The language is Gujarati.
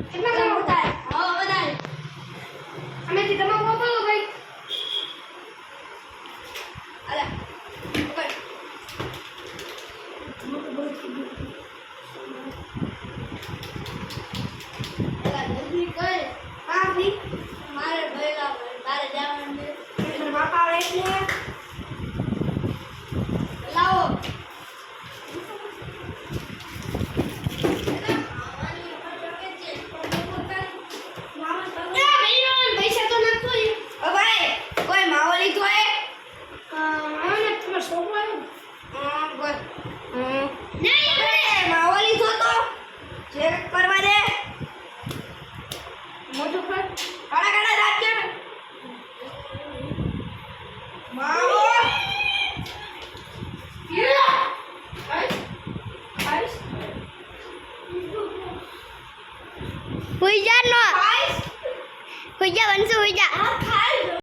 કેટલા મોટા હા વધારે અમેથી તમે બોલો ભાઈ અલા પકડ અલા જલ્દી કર હા ભી મારે ભેગા તારે જવાનું છે એટલે બાપા આવે એટલે લાવો હુઈ જા વંશુ હુઈ જા